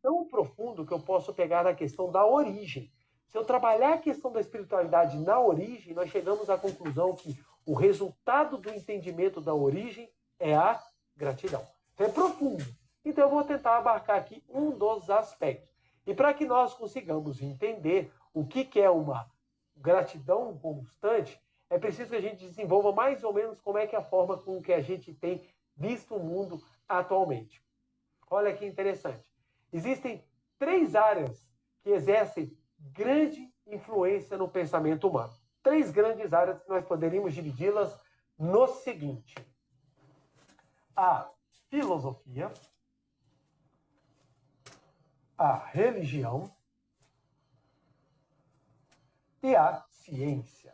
tão profundo que eu posso pegar na questão da origem. Se eu trabalhar a questão da espiritualidade na origem, nós chegamos à conclusão que o resultado do entendimento da origem é a gratidão. Então é profundo. Então eu vou tentar abarcar aqui um dos aspectos. E para que nós consigamos entender o que é uma gratidão constante, é preciso que a gente desenvolva mais ou menos como é que é a forma com que a gente tem visto o mundo atualmente. Olha que interessante. Existem 3 áreas que exercem grande influência no pensamento humano. 3 grandes áreas que nós poderíamos dividi-las no seguinte: a filosofia, a religião e a ciência.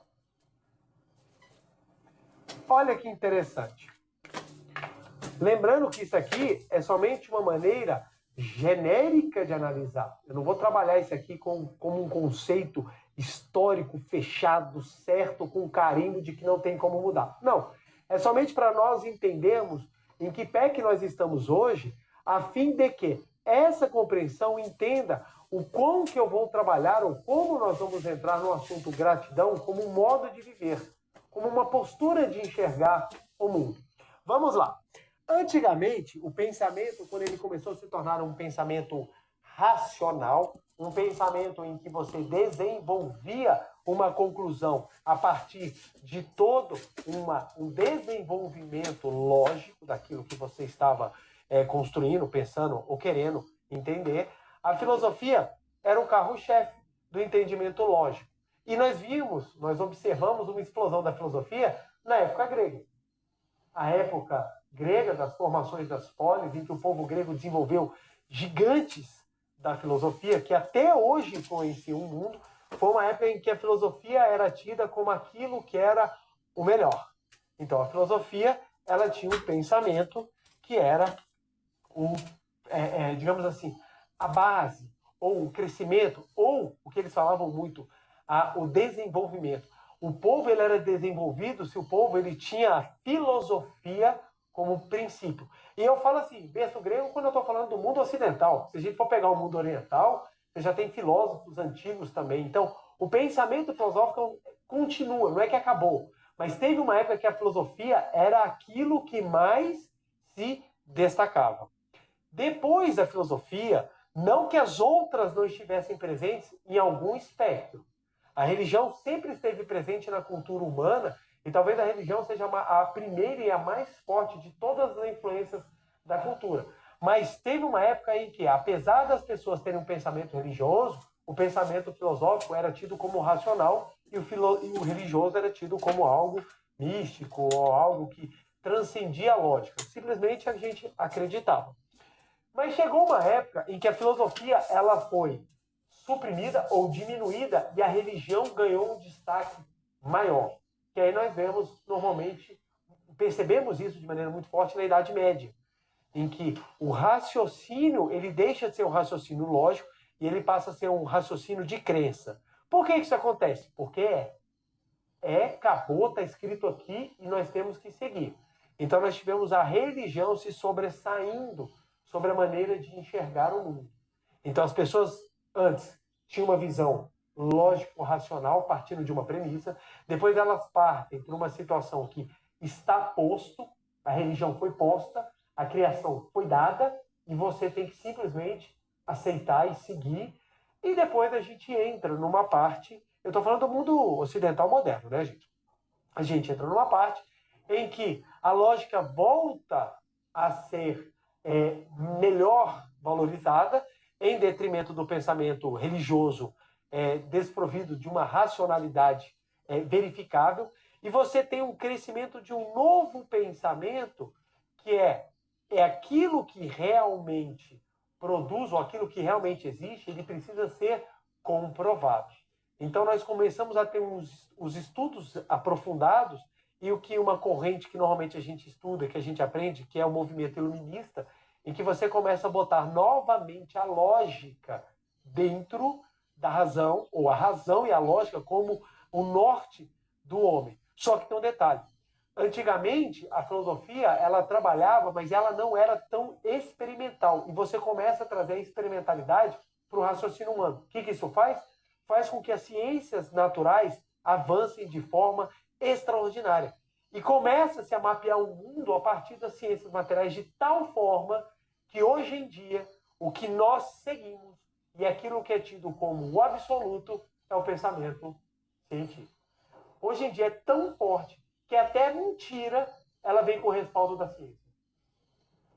Olha que interessante. Lembrando que isso aqui é somente uma maneira genérica de analisar. Eu não vou trabalhar isso aqui como um conceito histórico, fechado, certo, com carimbo de que não tem como mudar. Não. É somente para nós entendermos em que pé que nós estamos hoje, a fim de que essa compreensão entenda o quão que eu vou trabalhar ou como nós vamos entrar no assunto gratidão como um modo de viver, como uma postura de enxergar o mundo. Vamos lá. Antigamente, o pensamento, quando ele começou a se tornar um pensamento racional, um pensamento em que você desenvolvia uma conclusão a partir de todo um desenvolvimento lógico daquilo que você estava construindo, pensando ou querendo entender, a filosofia era o carro-chefe do entendimento lógico. E nós observamos uma explosão da filosofia na época grega. A época grega, das formações das polis, em que o povo grego desenvolveu gigantes da filosofia, que até hoje influenciam o mundo, foi uma época em que a filosofia era tida como aquilo que era o melhor. Então, a filosofia, ela tinha um pensamento que era digamos assim, a base, ou o crescimento, ou o que eles falavam muito, o desenvolvimento. O povo ele era desenvolvido se o povo ele tinha a filosofia como princípio. E eu falo assim, berço grego, quando eu estou falando do mundo ocidental. Se a gente for pegar o mundo oriental, você já tem filósofos antigos também. Então, o pensamento filosófico continua, não é que acabou. Mas teve uma época que a filosofia era aquilo que mais se destacava. Depois da filosofia, não que as outras não estivessem presentes em algum espectro. A religião sempre esteve presente na cultura humana e talvez a religião seja a primeira e a mais forte de todas as influências da cultura. Mas teve uma época em que, apesar das pessoas terem um pensamento religioso, o pensamento filosófico era tido como racional e o religioso era tido como algo místico ou algo que transcendia a lógica. Simplesmente a gente acreditava. Mas chegou uma época em que a filosofia ela foi suprimida ou diminuída e a religião ganhou um destaque maior. Que aí nós vemos normalmente, percebemos isso de maneira muito forte na Idade Média, em que o raciocínio ele deixa de ser um raciocínio lógico e ele passa a ser um raciocínio de crença. Por que isso acontece? Porque acabou, está escrito aqui e nós temos que seguir. Então nós tivemos a religião se sobressaindo sobre a maneira de enxergar o mundo. Então as pessoas antes tinham uma visão lógico-racional, partindo de uma premissa, depois elas partem para uma situação que está posto, a religião foi posta, a criação foi dada, e você tem que simplesmente aceitar e seguir, e depois a gente entra numa parte, eu estou falando do mundo ocidental moderno, né, gente? A gente entra numa parte em que a lógica volta a ser melhor valorizada, em detrimento do pensamento religioso desprovido de uma racionalidade verificável, e você tem um crescimento de um novo pensamento que é aquilo que realmente produz, ou aquilo que realmente existe, ele precisa ser comprovado. Então nós começamos a ter os estudos aprofundados e o que uma corrente que normalmente a gente estuda, que a gente aprende, que é o movimento iluminista, em que você começa a botar novamente a lógica dentro da razão, ou a razão e a lógica como o norte do homem. Só que tem um detalhe. Antigamente, a filosofia, ela trabalhava, mas ela não era tão experimental. E você começa a trazer a experimentalidade para o raciocínio humano. O que isso faz? Faz com que as ciências naturais avancem de forma extraordinária. E começa-se a mapear o mundo a partir das ciências materiais de tal forma que hoje em dia o que nós seguimos e aquilo que é tido como o absoluto é o pensamento científico. Hoje em dia é tão forte que até a mentira ela vem com o respaldo da ciência.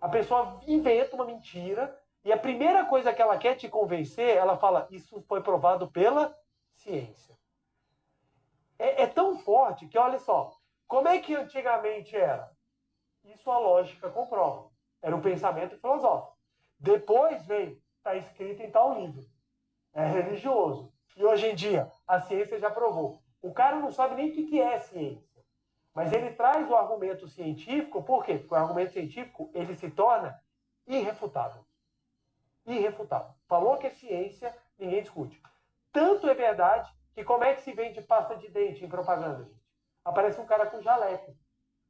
A pessoa inventa uma mentira e a primeira coisa que ela quer te convencer, ela fala, isso foi provado pela ciência. É tão forte que, olha só, como é que antigamente era? Isso a lógica comprova. Era um pensamento filosófico. Depois veio, está escrito em tal livro. É religioso. E hoje em dia, a ciência já provou. O cara não sabe nem o que é ciência. Mas ele traz o argumento científico, por quê? Porque o argumento científico ele se torna irrefutável. Irrefutável. Falou que é ciência, ninguém discute. Tanto é verdade que como é que se vende pasta de dente em propaganda, gente? Aparece um cara com jaleco.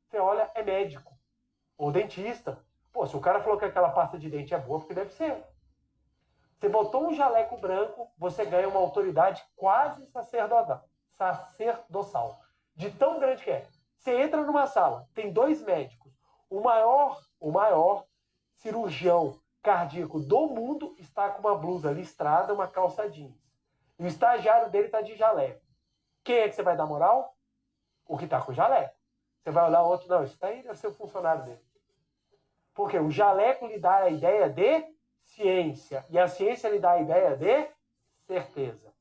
Você olha, é médico. Ou dentista. Pô, se o cara falou que aquela pasta de dente é boa, porque deve ser. Você botou um jaleco branco, você ganha uma autoridade quase sacerdotal. De tão grande que é. Você entra numa sala, tem 2 médicos. O maior cirurgião cardíaco do mundo está com uma blusa listrada, uma calça jeans. E o estagiário dele está de jaleco. Quem é que você vai dar moral? O que está com jaleco. Você vai olhar o outro, não, isso daí deve ser o funcionário dele. Porque o jaleco lhe dá a ideia de ciência. E a ciência lhe dá a ideia de certeza.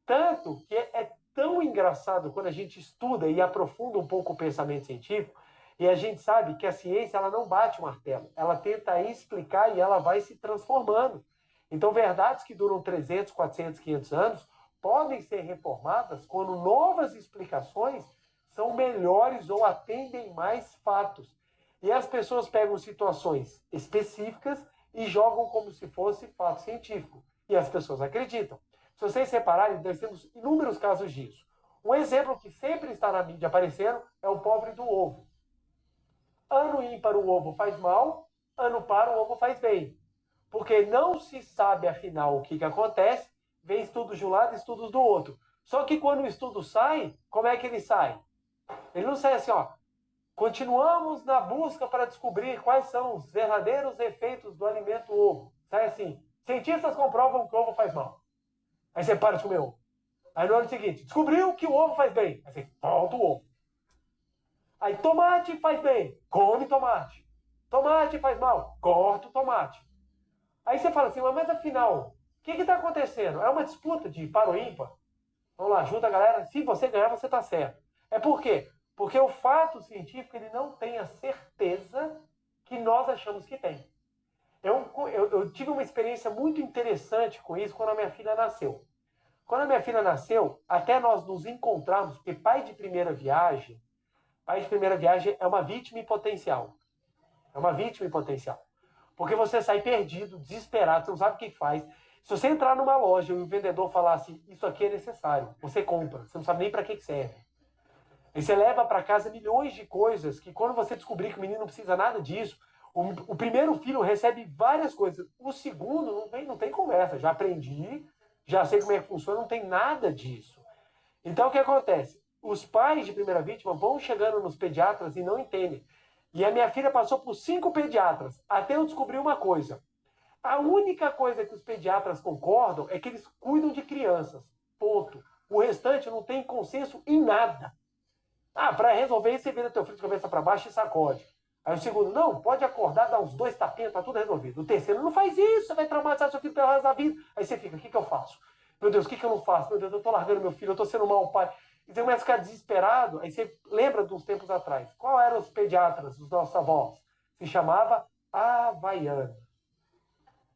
Tanto que é tão engraçado quando a gente estuda e aprofunda um pouco o pensamento científico, e a gente sabe que a ciência ela não bate o martelo, ela tenta explicar e ela vai se transformando. Então, verdades que duram 300, 400, 500 anos podem ser reformadas quando novas explicações são melhores ou atendem mais fatos. E as pessoas pegam situações específicas e jogam como se fosse fato científico. E as pessoas acreditam. Se vocês separarem, nós temos inúmeros casos disso. Um exemplo que sempre está na mídia aparecendo é o pobre do ovo. Ano ímpar o ovo faz mal, ano par o ovo faz bem. Porque não se sabe, afinal, o que acontece, vem estudos de um lado e estudos do outro. Só que quando o estudo sai, como é que ele sai? Ele não sai assim, ó. Continuamos na busca para descobrir quais são os verdadeiros efeitos do alimento ovo. Sai assim, cientistas comprovam que o ovo faz mal. Aí você para de comer ovo. Aí no ano seguinte, descobriu que o ovo faz bem. Aí você volta o ovo. Aí tomate faz bem, come tomate. Tomate faz mal, corta o tomate. Aí você fala assim, mas afinal, o que está acontecendo? É uma disputa de par ou ímpar? Vamos lá, ajuda a galera. Se você ganhar, você está certo. É por quê? Porque o fato científico ele não tem a certeza que nós achamos que tem. Eu tive uma experiência muito interessante com isso quando a minha filha nasceu. Quando a minha filha nasceu, até nós nos encontrarmos, porque pai de primeira viagem é uma vítima em potencial. É uma vítima em potencial. Porque você sai perdido, desesperado, você não sabe o que faz. Se você entrar numa loja e o vendedor falar assim, isso aqui é necessário, você compra, você não sabe nem para que serve. Aí você leva para casa milhões de coisas que quando você descobrir que o menino não precisa nada disso, o primeiro filho recebe várias coisas. O segundo não tem conversa. Já aprendi, já sei como é que funciona, não tem nada disso. Então o que acontece? Os pais de primeira vítima vão chegando nos pediatras e não entendem. E a minha filha passou por 5 pediatras até eu descobrir uma coisa. A única coisa que os pediatras concordam é que eles cuidam de crianças. Ponto. O restante não tem consenso em nada. Para resolver isso, você vira teu filho de cabeça para baixo e sacode. Aí o segundo, não, pode acordar, dar uns 2 tapinhas, tá tudo resolvido. O terceiro, não faz isso, você vai traumatizar seu filho pelo resto da vida. Aí você fica, o que eu faço? Meu Deus, o que eu não faço? Meu Deus, eu tô largando meu filho, eu tô sendo um mau pai. E você começa a ficar desesperado, aí você lembra dos tempos atrás. Qual eram os pediatras dos nossos avós? Se chamava Havaiana.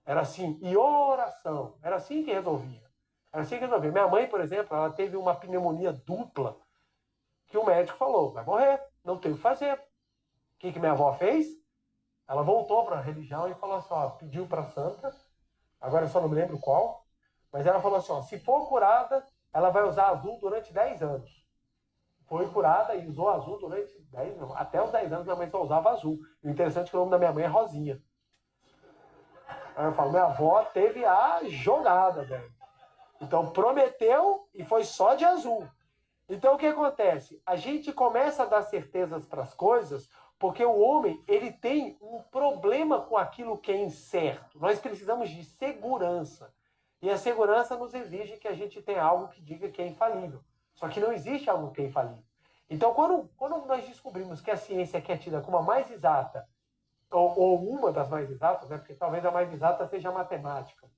Era assim, e oração. Era assim que resolvia. Era assim que resolvia. Minha mãe, por exemplo, ela teve uma pneumonia dupla que o médico falou, vai morrer, não tem o que fazer. O que minha avó fez? Ela voltou para a religião e falou assim, ó, pediu para a santa, agora eu só não me lembro qual, mas ela falou assim, ó, se for curada, ela vai usar azul durante 10 anos. foi curada e usou azul durante 10 anos. Até os 10 anos minha mãe só usava azul. E o interessante é que o nome da minha mãe é Rosinha. Aí eu falo, minha avó teve a jogada, velho. Então prometeu e foi só de azul. Então o que acontece? A gente começa a dar certezas para as coisas porque o homem ele tem um problema com aquilo que é incerto. Nós precisamos de segurança. E a segurança nos exige que a gente tenha algo que diga que é infalível. Só que não existe algo que é infalível. Então, quando nós descobrimos que a ciência é tida como a mais exata, ou uma das mais exatas, né? Porque talvez a mais exata seja a matemática.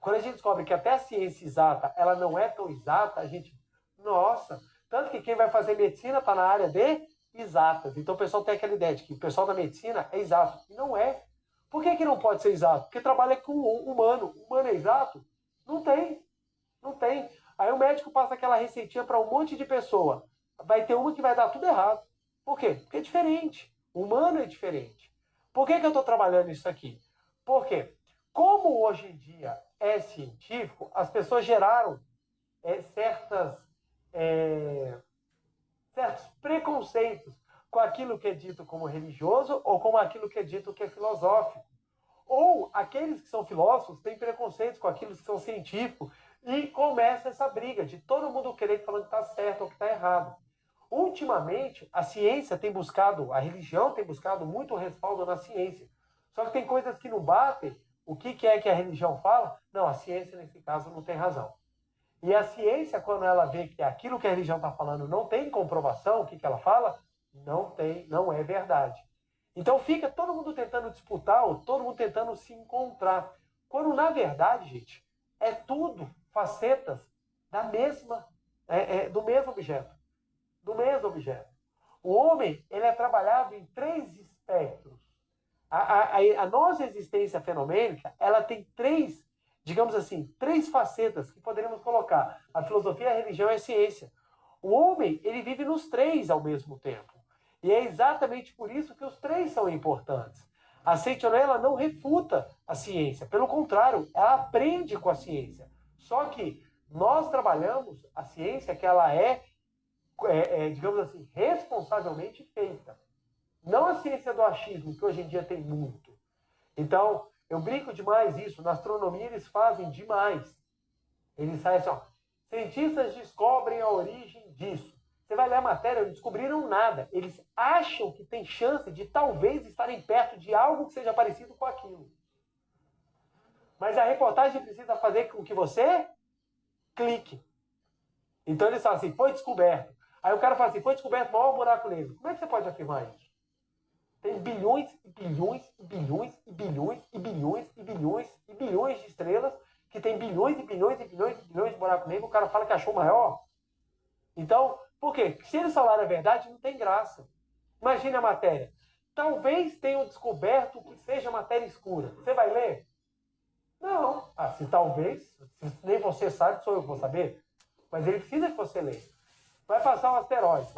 Quando a gente descobre que até a ciência exata ela não é tão exata, a gente, nossa, tanto que quem vai fazer medicina está na área de exatas. Então o pessoal tem aquela ideia de que o pessoal da medicina é exato. E não é. Por que não pode ser exato? Porque trabalha com o humano. O humano é exato? Não tem. Não tem. Aí o médico passa aquela receitinha para um monte de pessoa. Vai ter uma que vai dar tudo errado. Por quê? Porque é diferente. O humano é diferente. Por que eu estou trabalhando isso aqui? Porque, como hoje em dia é científico, as pessoas geraram certos preconceitos com aquilo que é dito como religioso ou com aquilo que é dito que é filosófico. Ou aqueles que são filósofos têm preconceitos com aqueles que são científicos e começa essa briga de todo mundo querer falar que está certo ou que está errado. Ultimamente, a ciência tem buscado, a religião tem buscado muito respaldo na ciência. Só que tem coisas que não batem. O que é que a religião fala? Não, a ciência, nesse caso, não tem razão. E a ciência, quando ela vê que aquilo que a religião está falando não tem comprovação, o que ela fala? Não tem, não é verdade. Então fica todo mundo tentando disputar, ou todo mundo tentando se encontrar. Quando, na verdade, gente, é tudo facetas da mesma, do mesmo objeto. Do mesmo objeto. O homem, ele é trabalhado em 3 espectros. A nossa existência fenomênica, ela tem 3, digamos assim, 3 facetas que poderíamos colocar. A filosofia, a religião e a ciência. O homem, ele vive nos 3 ao mesmo tempo. E é exatamente por isso que os 3 são importantes. A Seitonê, ela não refuta a ciência. Pelo contrário, ela aprende com a ciência. Só que nós trabalhamos a ciência que ela digamos assim, responsavelmente feita. Não a ciência do achismo, que hoje em dia tem muito. Então, eu brinco demais isso. Na astronomia, eles fazem demais. Eles saem assim, ó, cientistas descobrem a origem disso. Você vai ler a matéria, não descobriram nada. Eles acham que tem chance de talvez estarem perto de algo que seja parecido com aquilo. Mas a reportagem precisa fazer com que você clique. Então eles falam assim, foi descoberto. Aí o cara fala assim, foi descoberto o maior buraco negro. Como é que você pode afirmar isso? Tem bilhões e bilhões e bilhões e bilhões e bilhões e bilhões e bilhões de estrelas que tem bilhões e bilhões e bilhões e bilhões de buraco negro. O cara fala que achou maior. Então, por quê? Se eles falaram a verdade, não tem graça. Imagine a matéria. Talvez tenham descoberto que seja matéria escura. Você vai ler? Não. Ah, se talvez, se nem você sabe, sou eu que vou saber. Mas ele precisa que você leia. Vai passar um asteroide,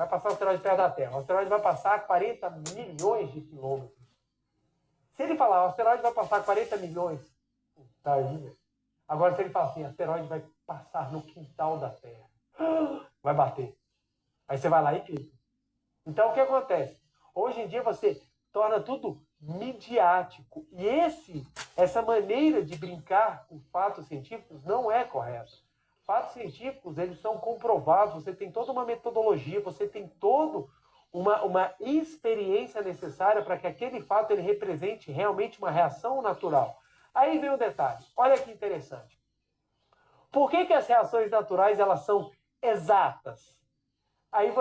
perto da Terra. O asteroide vai passar a 40 milhões de quilômetros. Se ele falar, o asteroide vai passar 40 milhões, tá aí, né? Agora, se ele falar assim, o asteroide vai passar no quintal da Terra, vai bater. Aí você vai lá e clica. Então, o que acontece? Hoje em dia, você torna tudo midiático. E essa maneira de brincar com fatos científicos não é correta. Fatos científicos, eles são comprovados, você tem toda uma metodologia, você tem toda uma experiência necessária para que aquele fato ele represente realmente uma reação natural. Aí vem o detalhe, olha que interessante. Por que as reações naturais elas são exatas? Aí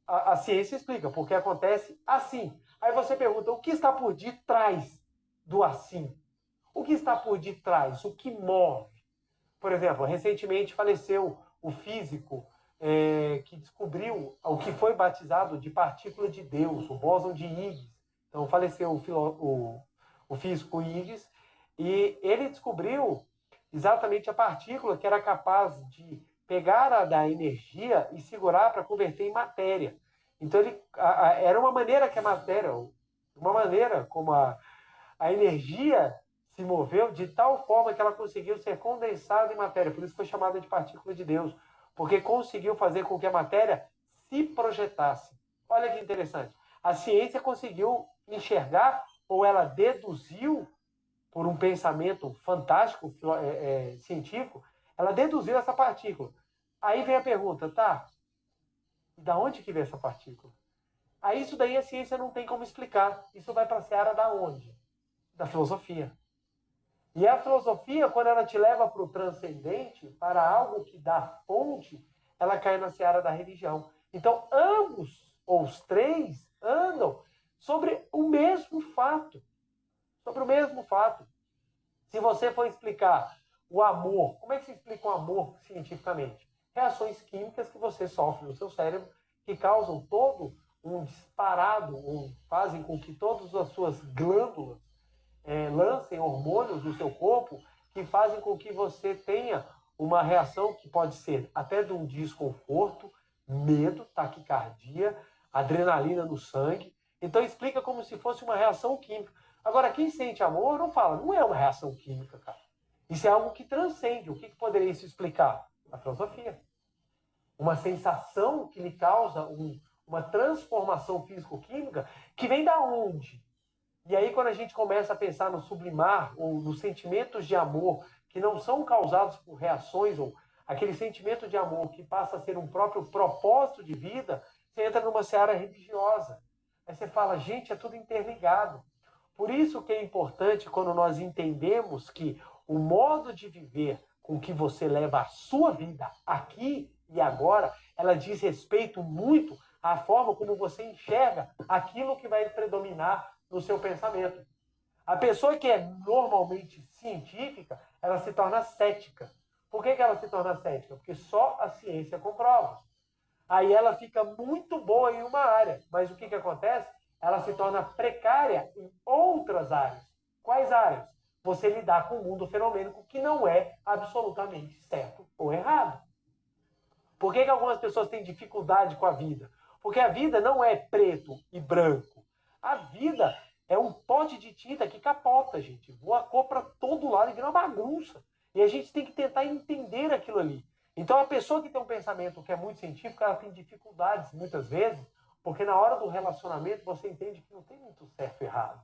a ciência explica, porque acontece assim. Aí você pergunta, o que está por detrás do assim? O que está por detrás? O que move? Por exemplo, recentemente faleceu o físico que descobriu o que foi batizado de partícula de Deus, o bóson de Higgs. Então faleceu o físico Higgs e ele descobriu exatamente a partícula que era capaz de pegar da energia e segurar para converter em matéria. Então era uma maneira que a matéria, uma maneira como a energia se moveu de tal forma que ela conseguiu ser condensada em matéria. Por isso foi chamada de partícula de Deus. Porque conseguiu fazer com que a matéria se projetasse. Olha que interessante. A ciência conseguiu enxergar, ou ela deduziu, por um pensamento fantástico, científico, ela deduziu essa partícula. Aí vem a pergunta, tá, e da onde que veio essa partícula? Aí isso daí a ciência não tem como explicar. Isso vai para a seara da onde? Da filosofia. E a filosofia, quando ela te leva para o transcendente, para algo que dá fonte, ela cai na seara da religião. Então, ambos, ou os três, andam sobre o mesmo fato. Sobre o mesmo fato. Se você for explicar o amor, como é que se explica o amor cientificamente? Reações químicas que você sofre no seu cérebro, que causam todo um disparado, fazem com que todas as suas glândulas lancem hormônios no seu corpo, que fazem com que você tenha uma reação que pode ser até de um desconforto, medo, taquicardia, adrenalina no sangue. Então explica como se fosse uma reação química. Agora, quem sente amor não fala, não é uma reação química, cara. Isso é algo que transcende. O que poderia isso explicar? A filosofia. Uma sensação que lhe causa uma transformação físico-química que vem da onde? E aí, quando a gente começa a pensar no sublimar ou nos sentimentos de amor que não são causados por reações, ou aquele sentimento de amor que passa a ser um próprio propósito de vida, você entra numa seara religiosa. Aí você fala, gente, é tudo interligado. Por isso que é importante quando nós entendemos que o modo de viver com que você leva a sua vida aqui e agora, ela diz respeito muito à forma como você enxerga aquilo que vai predominar no seu pensamento. A pessoa que é normalmente científica, ela se torna cética. Por que ela se torna cética? Porque só a ciência comprova. Aí ela fica muito boa em uma área, mas o que acontece? Ela se torna precária em outras áreas. Quais áreas? Você lidar com o mundo fenomênico que não é absolutamente certo ou errado. Por que algumas pessoas têm dificuldade com a vida? Porque a vida não é preto e branco. A vida é um pote de tinta que capota, gente. Voa a cor para todo lado e vira uma bagunça. E a gente tem que tentar entender aquilo ali. Então, a pessoa que tem um pensamento que é muito científico, ela tem dificuldades, muitas vezes, porque na hora do relacionamento você entende que não tem muito certo e errado.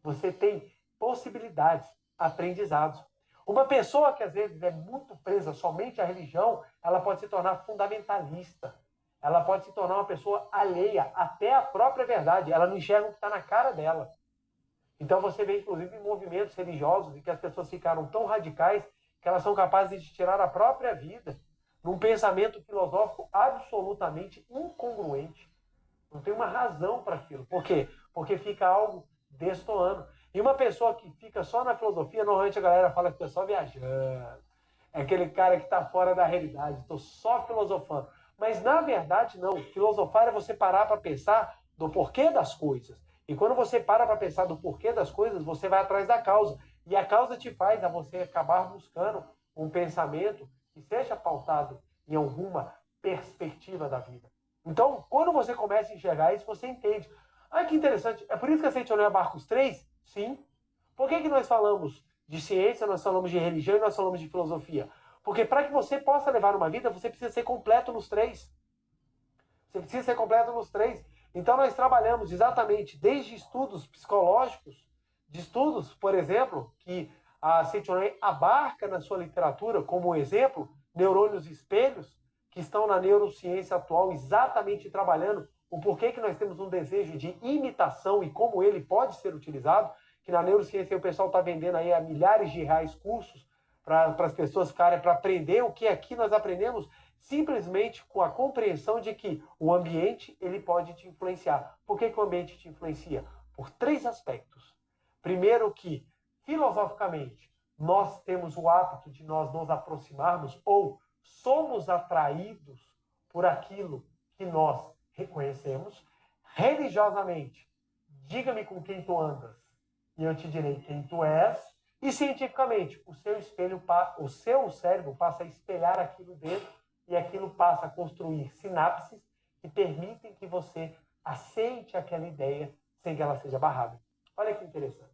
Você tem possibilidades, aprendizados. Uma pessoa que às vezes é muito presa somente à religião, ela pode se tornar fundamentalista. Ela pode se tornar uma pessoa alheia até à própria verdade. Ela não enxerga o que está na cara dela. Então você vê, inclusive, em movimentos religiosos em que as pessoas ficaram tão radicais que elas são capazes de tirar a própria vida num pensamento filosófico absolutamente incongruente. Não tem uma razão para aquilo. Por quê? Porque fica algo destoando. E uma pessoa que fica só na filosofia, normalmente a galera fala que está só viajando. É aquele cara que está fora da realidade, estou só filosofando. Mas na verdade não. Filosofar é você parar para pensar do porquê das coisas. E quando você para pensar do porquê das coisas, você vai atrás da causa. E a causa te faz a você acabar buscando um pensamento que seja pautado em alguma perspectiva da vida. Então, quando você começa a enxergar isso, você entende. Ah, que interessante. É por isso que a gente olhou a Barcos 3? Sim. Por que nós falamos de ciência, nós falamos de religião e nós falamos de filosofia? Porque para que você possa levar uma vida, você precisa ser completo nos três. Você precisa ser completo nos três. Então, nós trabalhamos exatamente desde estudos psicológicos, de estudos, por exemplo, que a Seitonen abarca na sua literatura, como exemplo, neurônios espelhos, que estão na neurociência atual exatamente trabalhando o porquê que nós temos um desejo de imitação e como ele pode ser utilizado, que na neurociência o pessoal está vendendo aí a milhares de reais cursos para as pessoas ficarem, para aprender o que aqui nós aprendemos, simplesmente com a compreensão de que o ambiente ele pode te influenciar. Por que o ambiente te influencia? Por três aspectos. Primeiro que, filosoficamente, nós temos o hábito de nós nos aproximarmos ou somos atraídos por aquilo que nós reconhecemos. Religiosamente, diga-me com quem tu andas e eu te direi quem tu és. E cientificamente, o seu cérebro passa a espelhar aquilo dentro e aquilo passa a construir sinapses que permitem que você aceite aquela ideia sem que ela seja barrada. Olha que interessante.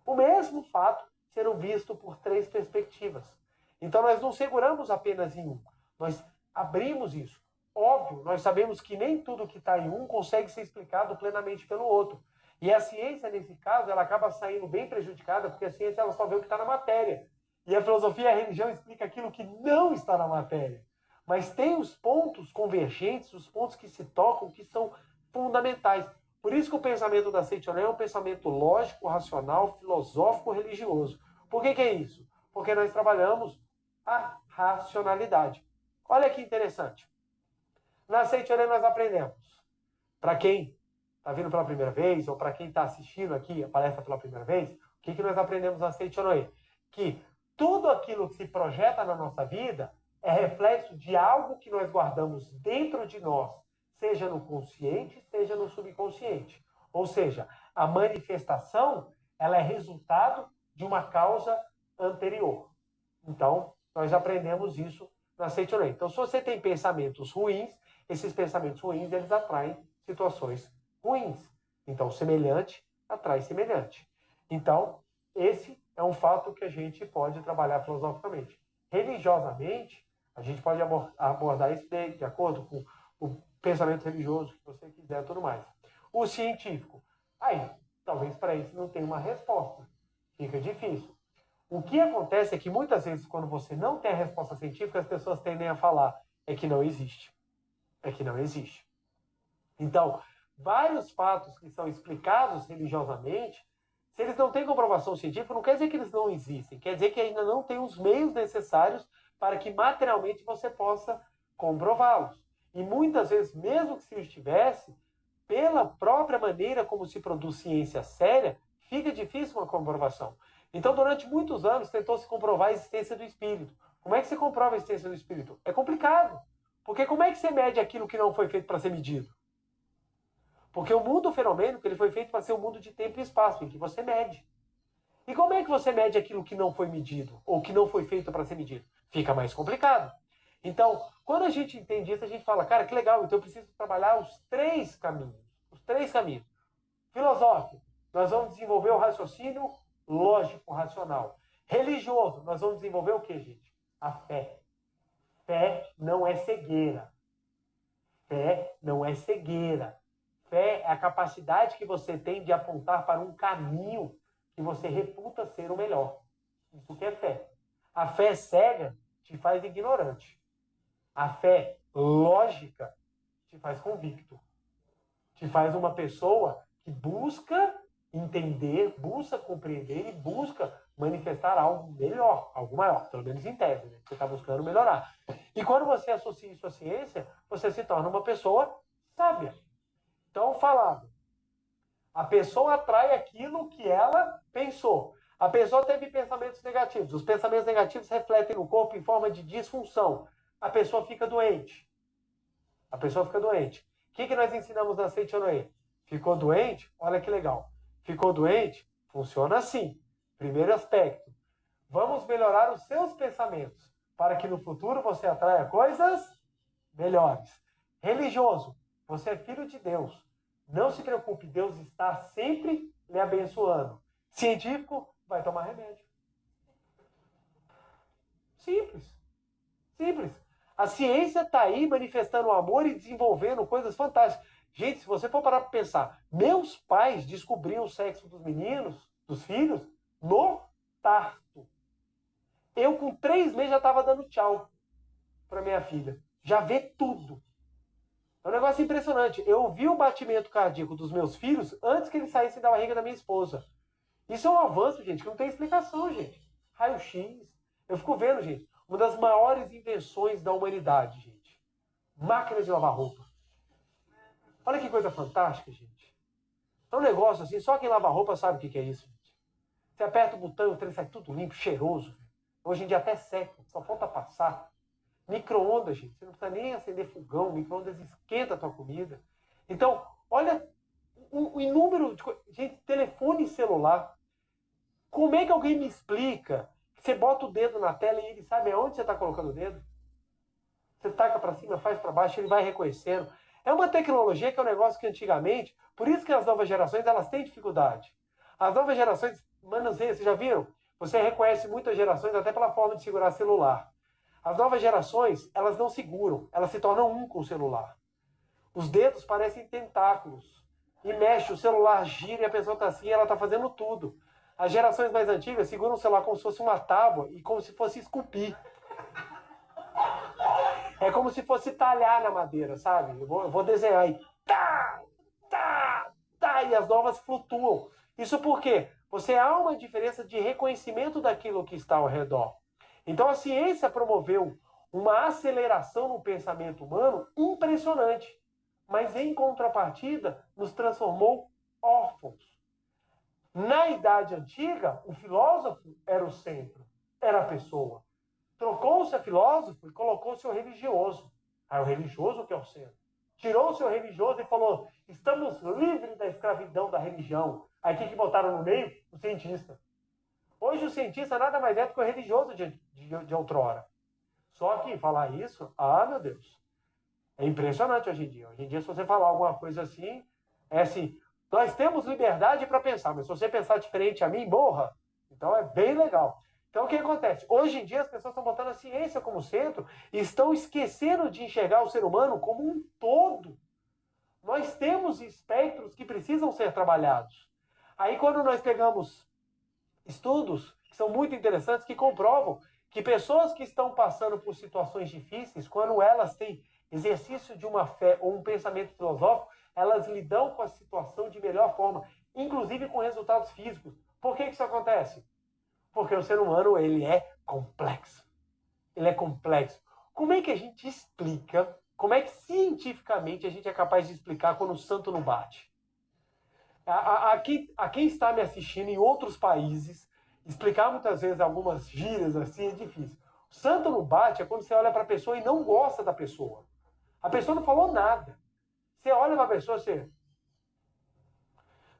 O mesmo fato sendo visto por três perspectivas. Então nós não seguramos apenas em um, nós abrimos isso. Óbvio, nós sabemos que nem tudo que está em um consegue ser explicado plenamente pelo outro. E a ciência, nesse caso, ela acaba saindo bem prejudicada, porque a ciência ela só vê o que está na matéria. E a filosofia e a religião explica aquilo que não está na matéria. Mas tem os pontos convergentes, os pontos que se tocam, que são fundamentais. Por isso que o pensamento da Seitonê é um pensamento lógico, racional, filosófico, religioso. Por que é isso? Porque nós trabalhamos a racionalidade. Olha que interessante. Na Seitonê nós aprendemos. Para quem está vindo pela primeira vez, ou para quem está assistindo aqui a palestra pela primeira vez, o que nós aprendemos na Seitonê? Que tudo aquilo que se projeta na nossa vida é reflexo de algo que nós guardamos dentro de nós, seja no consciente, seja no subconsciente. Ou seja, a manifestação ela é resultado de uma causa anterior. Então, nós aprendemos isso na Seitonê. Então, se você tem pensamentos ruins, esses pensamentos ruins eles atraem situações ruins. Então, semelhante atrai semelhante. Então, esse é um fato que a gente pode trabalhar filosoficamente. Religiosamente, a gente pode abordar isso de acordo com o pensamento religioso que você quiser e tudo mais. O científico, aí, talvez para isso não tenha uma resposta. Fica difícil. O que acontece é que muitas vezes, quando você não tem a resposta científica, as pessoas tendem a falar é que não existe. É que não existe. Então, vários fatos que são explicados religiosamente, se eles não têm comprovação científica, não quer dizer que eles não existem, quer dizer que ainda não tem os meios necessários para que materialmente você possa comprová-los. E muitas vezes, mesmo que se estivesse, pela própria maneira como se produz ciência séria, fica difícil uma comprovação. Então, durante muitos anos, tentou-se comprovar a existência do espírito. Como é que se comprova a existência do espírito? É complicado. Porque como é que você mede aquilo que não foi feito para ser medido? Porque o mundo fenomênico ele foi feito para ser um mundo de tempo e espaço, em que você mede. E como é que você mede aquilo que não foi medido, ou que não foi feito para ser medido? Fica mais complicado. Então, quando a gente entende isso, a gente fala, cara, que legal, então eu preciso trabalhar os três caminhos. Os três caminhos. Filosófico, nós vamos desenvolver o raciocínio lógico, racional. Religioso, nós vamos desenvolver o que, gente? A fé. Fé não é cegueira. Fé não é cegueira. Fé é a capacidade que você tem de apontar para um caminho que você reputa ser o melhor. Isso que é fé. A fé cega te faz ignorante. A fé lógica te faz convicto. Te faz uma pessoa que busca entender, busca compreender e busca manifestar algo melhor, algo maior, pelo menos em tese, né? Você está buscando melhorar. E quando você associa isso à ciência, você se torna uma pessoa sábia. Então, falado, a pessoa atrai aquilo que ela pensou. A pessoa teve pensamentos negativos. Os pensamentos negativos refletem no corpo em forma de disfunção. A pessoa fica doente. A pessoa fica doente. O que nós ensinamos na Seitonê? Ficou doente? Olha que legal. Ficou doente? Funciona assim. Primeiro aspecto. Vamos melhorar os seus pensamentos para que no futuro você atraia coisas melhores. Religioso. Você é filho de Deus. Não se preocupe, Deus está sempre lhe abençoando. Científico, vai tomar remédio. Simples. Simples. A ciência está aí manifestando o amor e desenvolvendo coisas fantásticas. Gente, se você for parar para pensar, meus pais descobriam o sexo dos meninos, dos filhos, no parto. Eu, com 3 meses, já estava dando tchau para minha filha. Já vê tudo. É um negócio impressionante. Eu vi o batimento cardíaco dos meus filhos antes que eles saíssem da barriga da minha esposa. Isso é um avanço, gente, que não tem explicação, gente. Raio-X. Eu fico vendo, gente, uma das maiores invenções da humanidade, gente. Máquina de lavar roupa. Olha que coisa fantástica, gente. É um negócio assim, só quem lava roupa sabe o que é isso, gente. Você aperta o botão e o trem sai tudo limpo, cheiroso. Hoje em dia até seca, só falta passar. Micro-ondas, gente. Você não precisa nem acender fogão, o micro-ondas esquenta a tua comida. Então, olha o inúmero de coisas. Gente, telefone celular. Como é que alguém me explica que você bota o dedo na tela e ele sabe aonde você está colocando o dedo? Você taca para cima, faz para baixo, ele vai reconhecendo. É uma tecnologia que é um negócio que antigamente, por isso que as novas gerações, elas têm dificuldade. As novas gerações, manuseiam, vocês já viram? Você reconhece muitas gerações até pela forma de segurar celular. As novas gerações, elas não seguram, elas se tornam um com o celular. Os dedos parecem tentáculos. E mexe, o celular gira e a pessoa está assim e ela está fazendo tudo. As gerações mais antigas seguram o celular como se fosse uma tábua e como se fosse esculpir. É como se fosse talhar na madeira, sabe? Eu vou desenhar e tá, tá, tá, e as novas flutuam. Isso por quê? Você há uma diferença de reconhecimento daquilo que está ao redor. Então a ciência promoveu uma aceleração no pensamento humano impressionante, mas em contrapartida nos transformou órfãos. Na Idade Antiga, o filósofo era o centro, era a pessoa. Trocou-se a filósofo e colocou-se o religioso. Aí o religioso que é o centro. Tirou-se o religioso e falou, estamos livres da escravidão da religião. Aí o que botaram no meio? O cientista. Hoje o cientista nada mais é do que o religioso de outrora. Só que falar isso, meu Deus, é impressionante hoje em dia. Hoje em dia, se você falar alguma coisa assim, é assim, nós temos liberdade para pensar, mas se você pensar diferente a mim, morra. Então é bem legal. Então o que acontece? Hoje em dia as pessoas estão botando a ciência como centro e estão esquecendo de enxergar o ser humano como um todo. Nós temos espectros que precisam ser trabalhados. Aí quando nós pegamos estudos que são muito interessantes que comprovam que pessoas que estão passando por situações difíceis, quando elas têm exercício de uma fé ou um pensamento filosófico, elas lidam com a situação de melhor forma, inclusive com resultados físicos. Por que isso acontece? Porque o ser humano, ele é complexo. Ele é complexo. Como é que a gente explica, como é que cientificamente a gente é capaz de explicar quando o santo não bate? A quem está me assistindo em outros países, explicar muitas vezes algumas gírias assim é difícil. O santo não bate é quando você olha para a pessoa e não gosta da pessoa. A pessoa não falou nada. Você olha para a pessoa, você...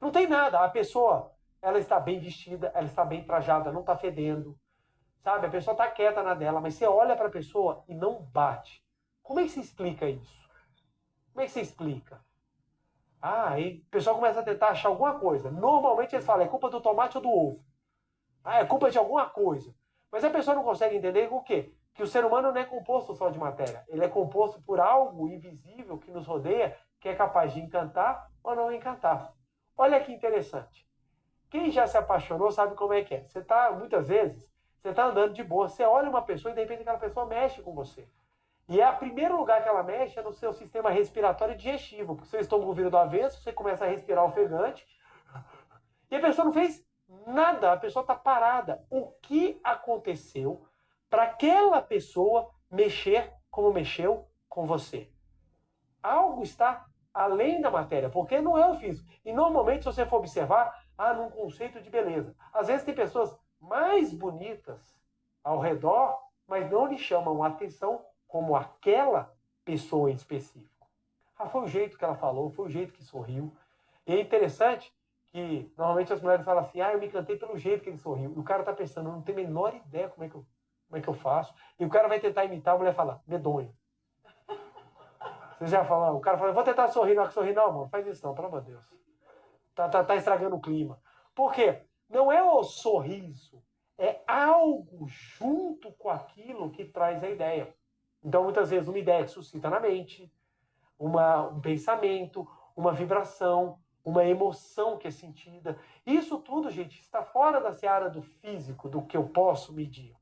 Não tem nada. A pessoa, ela está bem vestida, ela está bem trajada, não está fedendo. Sabe? A pessoa está quieta na dela, mas você olha para a pessoa e não bate. Como é que você explica isso? Como é que você explica? Aí o pessoal começa a tentar achar alguma coisa. Normalmente eles falam, é culpa do tomate ou do ovo. É culpa de alguma coisa. Mas a pessoa não consegue entender o quê? Que o ser humano não é composto só de matéria. Ele é composto por algo invisível que nos rodeia, que é capaz de encantar ou não encantar. Olha que interessante. Quem já se apaixonou sabe como é que é. Você está, muitas vezes, você está andando de boa, você olha uma pessoa e de repente aquela pessoa mexe com você. E o primeiro lugar que ela mexe é no seu sistema respiratório e digestivo. Porque seu estômago vira do avesso, você começa a respirar ofegante. E a pessoa não fez nada, a pessoa está parada. O que aconteceu para aquela pessoa mexer como mexeu com você? Algo está além da matéria, porque não é o físico. E normalmente, se você for observar, num conceito de beleza. Às vezes tem pessoas mais bonitas ao redor, mas não lhe chamam a atenção como aquela pessoa em específico. Foi o jeito que ela falou, foi o jeito que sorriu. E é interessante que normalmente as mulheres falam assim, eu me encantei pelo jeito que ele sorriu. E o cara está pensando, eu não tenho a menor ideia como é que eu faço. E o cara vai tentar imitar, a mulher fala, medonho. Você já falou, o cara fala, vou tentar sorrir, não sorrir não, mano, faz isso não, pelo amor de Deus. Tá estragando o clima. Por quê? Não é o sorriso, é algo junto com aquilo que traz a ideia. Então, muitas vezes, uma ideia que suscita na mente, um pensamento, uma vibração, uma emoção que é sentida. Isso tudo, gente, está fora da seara do físico, do que eu posso medir.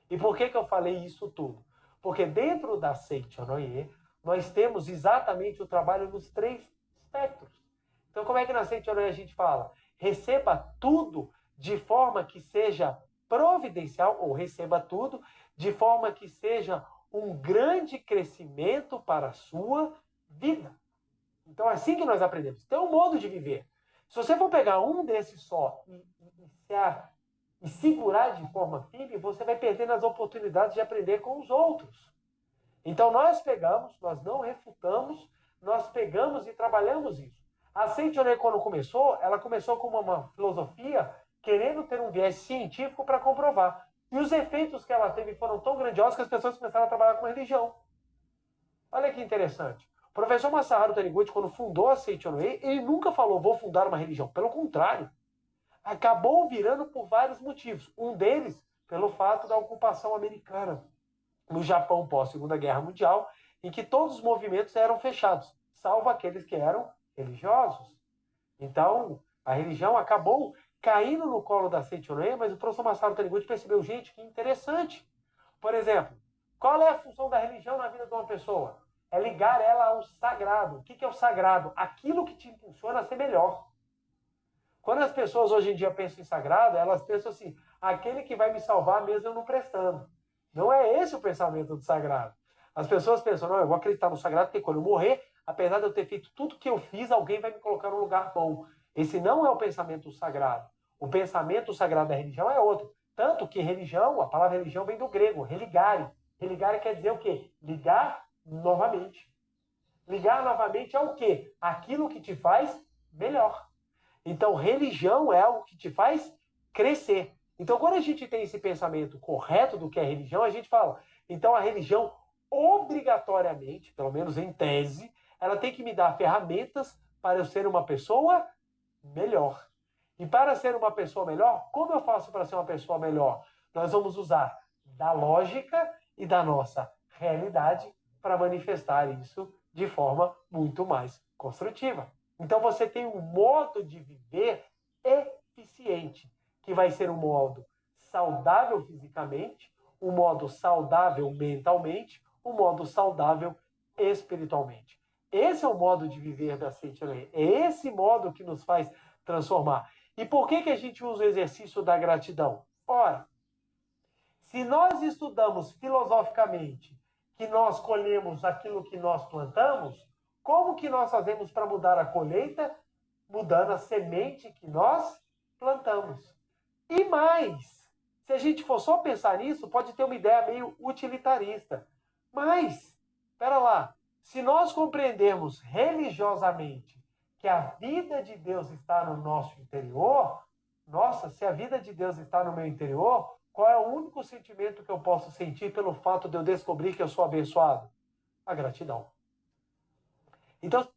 E por que eu falei isso tudo? Porque dentro da Seichonoye, nós temos exatamente o trabalho nos 3 espectros. Então, como é que na Seichonoye a gente fala? Receba tudo de forma que seja providencial, ou receba tudo de forma que seja um grande crescimento para a sua vida. Então, é assim que nós aprendemos. Tem um modo de viver. Se você for pegar um desses só e segurar de forma firme, você vai perdendo as oportunidades de aprender com os outros. Então, nós pegamos, nós não refutamos, nós pegamos e trabalhamos isso. A Seichonoye, quando começou, ela começou como uma filosofia querendo ter um viés científico para comprovar. E os efeitos que ela teve foram tão grandiosos que as pessoas começaram a trabalhar com religião. Olha que interessante. O professor Masaharu Taniguchi, quando fundou a Seichonoye, ele nunca falou, vou fundar uma religião. Pelo contrário. Acabou virando por vários motivos. Um deles, pelo fato da ocupação americana. no Japão pós-Segunda Guerra Mundial, em que todos os movimentos eram fechados, salvo aqueles que eram religiosos. Então, a religião acabou caindo no colo da Seitonoye, mas o professor Masaru Taniguchi percebeu, gente, que interessante. Por exemplo, qual é a função da religião na vida de uma pessoa? É ligar ela ao sagrado. O que é o sagrado? Aquilo que te impulsiona a ser melhor. Quando as pessoas hoje em dia pensam em sagrado, elas pensam assim, aquele que vai me salvar mesmo eu não prestando. Não é esse o pensamento do sagrado. As pessoas pensam, não, eu vou acreditar no sagrado porque quando eu morrer, apesar de eu ter feito tudo que eu fiz, alguém vai me colocar num lugar bom. Esse não é o pensamento sagrado. O pensamento sagrado da religião é outro. Tanto que religião, a palavra religião vem do grego, religare. Religare quer dizer o quê? Ligar novamente. Ligar novamente é o quê? Aquilo que te faz melhor. Então, religião é algo que te faz crescer. Então, quando a gente tem esse pensamento correto do que é religião, a gente fala, então a religião, obrigatoriamente, pelo menos em tese, ela tem que me dar ferramentas para eu ser uma pessoa melhor. E para ser uma pessoa melhor, como eu faço para ser uma pessoa melhor? Nós vamos usar da lógica e da nossa realidade para manifestar isso de forma muito mais construtiva. Então você tem um modo de viver eficiente, que vai ser um modo saudável fisicamente, um modo saudável mentalmente, um modo saudável espiritualmente. Esse é o modo de viver da Seitonoye. É esse modo que nos faz transformar. E por que a gente usa o exercício da gratidão? Ora, se nós estudamos filosoficamente que nós colhemos aquilo que nós plantamos, como que nós fazemos para mudar a colheita? Mudando a semente que nós plantamos. E mais, se a gente for só pensar nisso, pode ter uma ideia meio utilitarista. Mas, espera lá, se nós compreendermos religiosamente que a vida de Deus está no nosso interior, nossa, se a vida de Deus está no meu interior, qual é o único sentimento que eu posso sentir pelo fato de eu descobrir que eu sou abençoado? A gratidão. Então,